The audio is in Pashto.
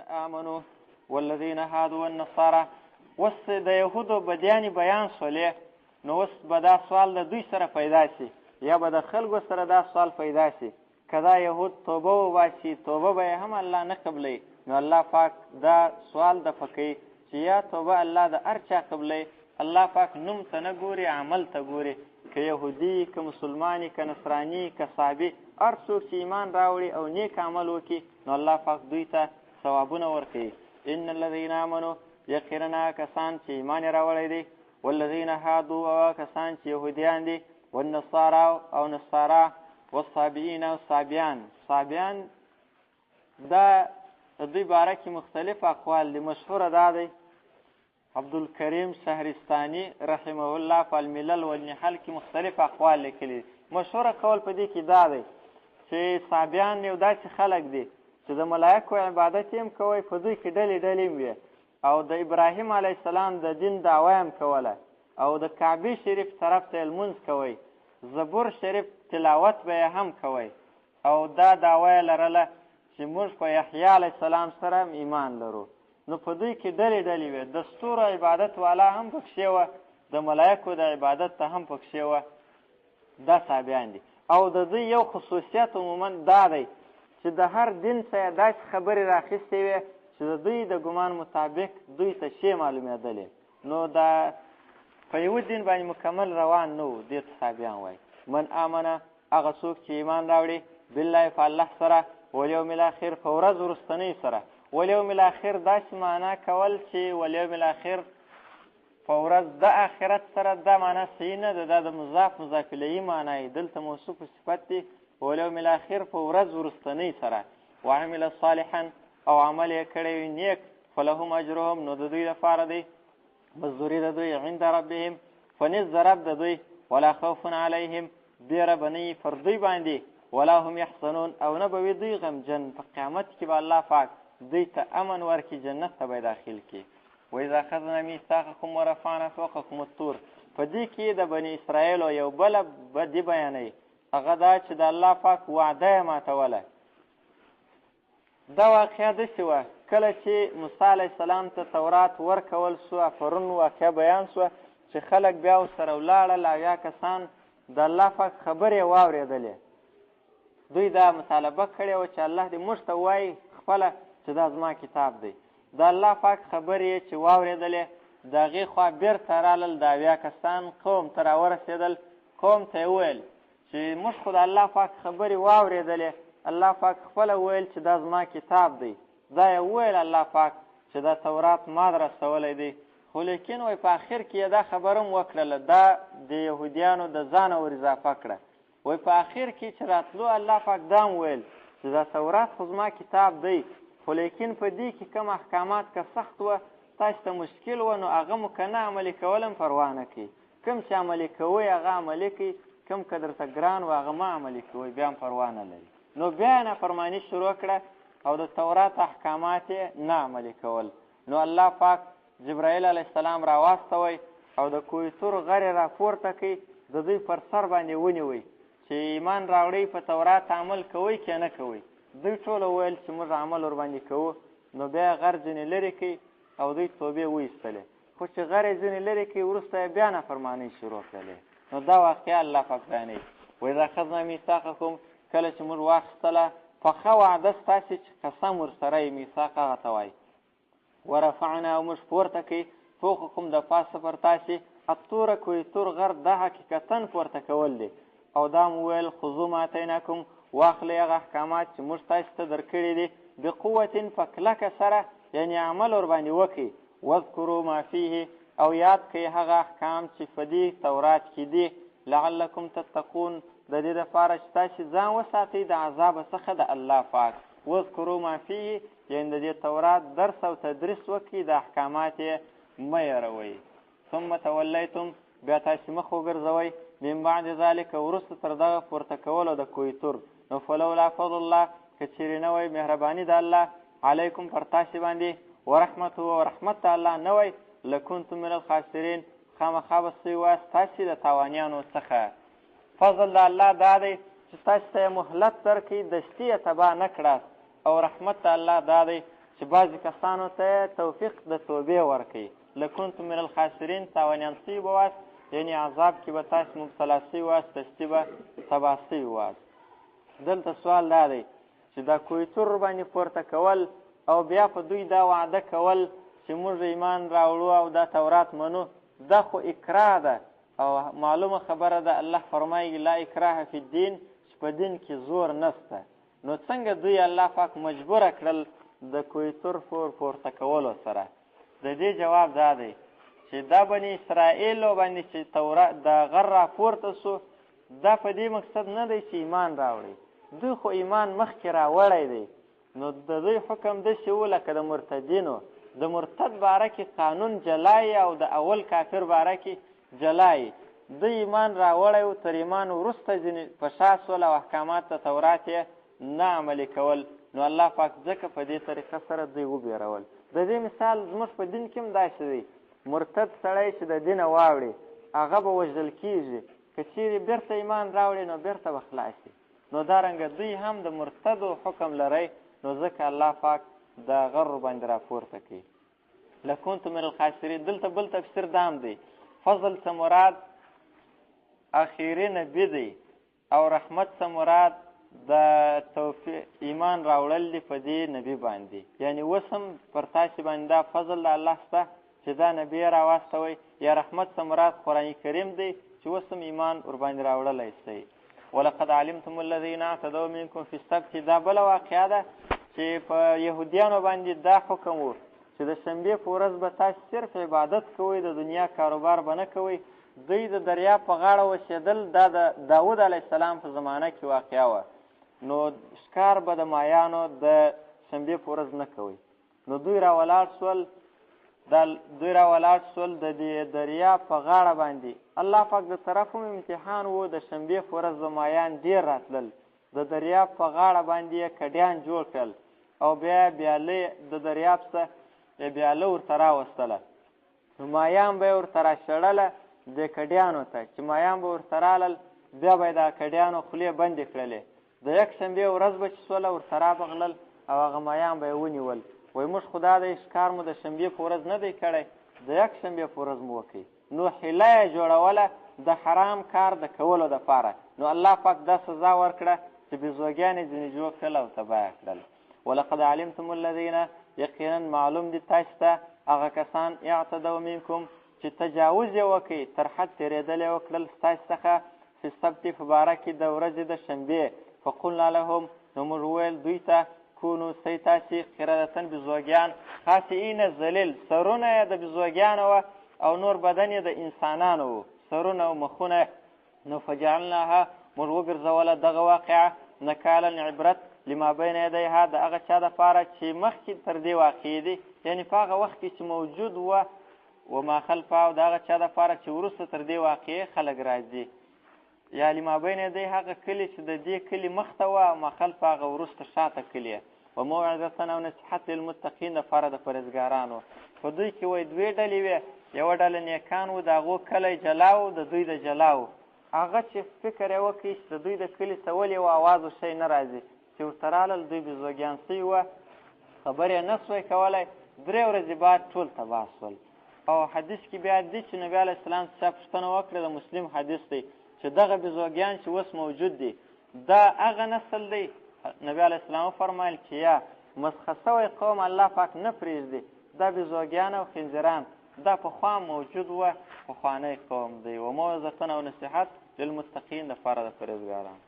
آمنوا والذین هادوا والنصارى. اوس د یهودو بدیانې بیان شولې، نو اوس به دا سوال د دوی سره پیدا شي یا به د خلکو سره دا سوال پیدا شي، که دا یهود توبه وباسي توبه به یې هم الله نه قبلوي، نو الله پاک دا سوال دفع کوي چې یا توبه الله د هر چا قبلوي، الله پاک نوم ته نه ګوري عمل ته ګوري، که یهودي که مسلماني که نصراني که صابي هر څوک چې ایمان راوړي او نیک عمل وکړي نو الله پاک دوی ته ثوابونه ورکوي. ان الذین آمنوا یقینا کسان چې ایمان یې راوړی دی، والذین هادوا او کسان چې یهودیان دي، والنصارا او نصارا، والصابئین او صابیان دا د دوی باره کې مختلف اقوال دي. مشهوره دا دی عبدالکریم شهرستاني رحمه الله په الملل والنحل کې مختلف اقوال لیکلي. مشهوره قول په دې کې دا دی چې صابیان یو داسې خلک دي چې د ملایکو عبادت یې هم کوی، په دوی کې ډلې ډلې وي، او د ابراهیم علیه السلام د دین دعوه هم کوله، او د کعبې شریف طرف ته یې لمونځ کوی، زبور شریف تلاوت به یې هم کوی، او دا دعوه یې لرله چې موږ په یحیی علیه السلام سره ایمان لرو. نو په دوی کې ډلې ډلې وي، د ستورو عبادت والا هم پکښې وه، د ملایکو د عبادت ته هم پکښې وه. دا صابیان دي. او د دوی یو خصوصیت عموما دا دی چې د هر دین څخه داسې خبرې راخیستې وي چې د دوی د ګمان مطابق دوی ته شی معلومېدلې، نو دا په یو دین باندې مکمل روان نه و، دې ته صابیان وایي. من آمنه هغه څوک چې ایمان راوړي بالله په الله سره، والیوم الاخر په ورځ وروستنۍ سره. والیوم الاخر داسې معنا کول چې والیوم الاخر په ورځ د آخرت سره، دا معنا صحیح نه ده، دا د مضاف الیه معنا یې دلته موصوف صفت دی. والیوم الاخر په ورځ وروستنۍ سره. وعمل صالحا او عمل یې کړی وي نیک، فلهم اجرهم نو د دوی لپاره دی مزدوري د دوی عند ربهم فنیز د رب د دوی، ولا خوف علیهم بیره به نه وي پر دوی باندې، ولا هم یحزنون او نه به وي دوی غمجن. په قیامت کې به الله پاک دوی ته امن ورکړي، جنت ته به یې داخل کړي. وإذا أخذنا ميثاقكم ورفعنا فوقكم الطور. په دې کې د بني اسرائیلو یو بله بدي بیانوي، هغه دا چې د الله پاک وعده یې ماتوله. دا واقعه داسې وه کله چې موسی علیه السلام ته تورات ورکول سوه، پرون واقعه بیان سوه چې خلک بیا ورسره ولاړل او یا کسان د الله پاک خبرې واورېدلې. دوی دا مطالبه کړې وه چې الله دې موږ ته وایي خپله چې دا زما کتاب دی. د الله پاک خبرې چې واورېدلې د هغې خوا بېرته رالل، د اویا کسان قوم ته راورسېدل. قوم ته یې وویل چې موږ خو د الله پاک خبرې واورېدلې، الله پاک خپله ویل چې دا زما کتاب دی. دا یې وویل الله پاک چې دا تورات ما در رسولی دی، خو لیکن وایي په آخر کې یې دا خبره هم وکړله، دا د یهودیانو د ځانه ور اضافه کړه. وایي په آخر کې چې راتلو الله پاک دا هم ویل چې دا تورات خو زما کتاب دی، خو لیکن په دې کې کوم احکامات که سخت وه تاسو ته مشکل وه نو هغه مو که نه عملي کول هم پروا نه کوي، کوم چې عملي کوئ هغه عملي کوي، کوم که درته ګران وه هغه مه عملي کوئ، بیا هم پروا نه لري. نو بیا یې نافرماني شروع کړه او د تورات احکامات یې نه عملي کول. نو الله پاک جبرائیل علیه السلام راواستوئ او د کوه طور غرې راپورته کوي، د دوی پر سر باندې ونیوئ چې ایمان راوړئ په تورات عمل کوئ که نه کوئ. دوی ټوله ویل چې موږ عمل ورباندې کوو. نو بیا غر ځینې لرې کوي او دوی توبې وایستلې، خو چې غر یې ځینې لرې کوي وروسته یې بیا نافرمانۍ شروع کړلې. نو دا واقعه الله پاک بیانوي. وإذا أخذنا ميثاقكم کله چې موږ واخیستله پخه وعده ستاسې چې قسم ورسره یې میثاق هغه ته وایي. ورفعنا او موږ پورته کوي فوقکم د پاسه پر تاسې الطوره کوه طور غر دا حقیقتا پورته کول دی. او دا مو ویل خذو ما اتیناکم واخلئ هغه احکامات چې موږ تاسو ته درکړي دي بقوة په کلکه سره، یعنې عمل ورباندې وکړئ. واذکروا ما فیه او یاد کړئ هغه احکام چې په دې تورات کې دي، لعلکم تتقون د دې دپاره چې تاسې ځان وساتئ د عذابه څخه د الله پاک. واذکروا ما فیه یعنې د دې تورات درس او تدریس وکړئ، د احکامات یې مه یېروئ. ثم تولیتم بیا تاسې مخ وګرځوئ من بعد ذلک وروسته تر دغه پورته کولو د کوه طور. نو فلولا فضل الله که چیرې نه وی مهرباني د الله علیکم پر تاسې باندې، ورحمته او رحمت د الله نه وی، لکنتم من الخاسرین خامخا به سوی واست تاسې د تاوانیانو څخه. فضل د الله دا دی چې تاسې ته یې مهلت درکړي، دستي یې تباه نه کړاست، او رحمت د الله دا دی چې بعضې کسانو ته توفیق د توبې ورکوي. لکنتم من الخاسرین، تاوانیان سوي به واست، یعنې عذاب کې به تاسې مبتلا سوي واست، دستي به تباه سوي واست. دلته سوال دا دی چې دا کویتور باندې پورته کول او بیا په دوی دا وعده کول چې موږ ایمان راوړو او دا تورات منو، دا خو اکراه ده او معلومه خبره ده. الله فرمایي لا اکراه فی الدین، چې په دین کې زور نسته. نو څنګه دوی الله پاک مجبوره کړل د کویتور پورته کولو سره؟ د دې جواب دا دی چې دا بني اسرائیلو باندې چې تورات د غر راپورته سو، دا په دې مقصد نه دی چې ایمان راوړي، دوی خو ایمان مخکې راوړی دی. نو د دوی حکم داسې و لکه د مرتدینو، د مرتد باره کې قانون جلای او د اول کافر باره کې جلای. دوی ایمان راوړی و، تر ایمان وروسته ځینې په شا سول او احکامات د تورات یې نه عملي کول. نو الله پاک ځکه په دې طریقه سره دوی وبېرول. د دې مثال زموږ په دین کې هم داسې دی، مرتد سړی چې د دینه واوړي هغه به وژل کېږي، که چیرې بیرته ایمان راوړي نو بیرته به خلاصي. نو دارنګه دوی هم د مرتدو حکم لرئ، نو ځکه الله پاک د غر باندې راپورته کوي. لکنتم من الخاسرین. دلته بل تفسیر دا هم دی، فضل څه مراد اخیری نبی دی او رحمت څه مراد د ایمان راوړل دی په دې نبی باندې. یعنی اوس هم پر تاسې باندې دا فضل د الله شته چې دا نبی یې راواستوئ، یا رحمت څه مراد قرآن کریم دی چې اوس هم ایمان ورباندې راوړلی شئ. ولقد علمتم الذین اعتدوا منکم فی السبت. دا بله واقعه ده چې په یهودیانو باندې دا حکم و چې د شنبې په ورځ به تاسې صرف عبادت کوئ، د دنیا کاروبار به نه کوئ. دوی د دریاب په غاړه اوسېدل، دا د داود علیه السلام په زمانه کې واقعه وه. نو ښکار به د مایانو د شنبې په ورځ نه کوئ. نو دوی راولاړ سول د دې دریاب په غاړه باندې. الله پاک د طرف هم امتحان و، د شنبې په ورځ به مایان ډېر راتلل، د دریاب په غاړه باندې یې کډیان جوړ کړل او بیا بیاله د دریاب څخه بیاله ورته راوستله. نو مایان به یې ورته راشړله د کډیانو ته، چې مایان به ورته رالل، بیا به یې د کډیانو خولې بندې کړلې. د یک شنبې ورځ به چې سوله ورته رابغلل او هغه مایان به یې ونیول. وایي موږ خو دا دی ښکار مو د شنبې په ورځ نه دی کړی، د یک شنبې په ورځ مو وکړئ. نو حیله یې جوړوله د حرام کار د کولو دپاره. نو الله پاک دا سزا ورکړه چې بیزوګیان یې ځینې جوړ کړل او تباه کړل. ولقد علمتم الذین، یقینا معلوم دي تاسو ته هغه کسان اعتدوا منکم چې تجاوز یې وکړي، تر حد تېرېدل یې وکړل ستاسو څخه فی السبت په باره کې د ورځې د شنبې. فقلنا لهم، نو موږ وویل دوی ته کونو سئ تاسې قردتن بیزوګیان خاسئین ذلیل. سرونه یې د بیزوګیانو وه او نور بدن یې د انسانانو و، سرونه او مخونه. نو فجعلناها، موږ وګرځوله دغه واقعه نکالا عبرت لما بین یدیها، د هغه چا دپاره چې مخکې تر دې واقعې دي، یعنې په هغه وخت کې چې موجود وه، وما خلفه، او د هغه چا دپاره چې وروسته تر دې واقعې خلک راځي. یا لما بین یدی هغه کلي چې د دې کلي مخته وه، او ما خلفه هغه وروسته شاته کلي. و موعظة او نصیحت للمتقین، دپاره د پرهیزګارانو. په دوی کې وایي دوې ډلې وې، یوه ډله نیکان و، د هغو کلی جلا و، د دوی د جلا و. هغه چې فکر یې وکړي چې د دوی د کلي څه ولې و اواز و شی نه راځي، چې ورته رالل دوی بیزوګیان سوي وه، خبر یې نه سوی کولی. 3 ورځې بعد ټول تباه سول. او حدیث کې بیا دی چې نبي علیه السلام چا پوښتنه وکړه، د مسلم حدیث دی، چې دغه بیزوګیان چې اوس موجود دي دا هغه نسل دی؟ نبی علیه السلام وفرمایل چې یا مسخه سوی قوم الله پاک نه پرېږدي، دا بیزوګیان او خنزیران دا پخوا موجود وه، پخوانی قوم دی. و موعظة او نصیحت للمتقین، دپاره د پرهیزګارانو.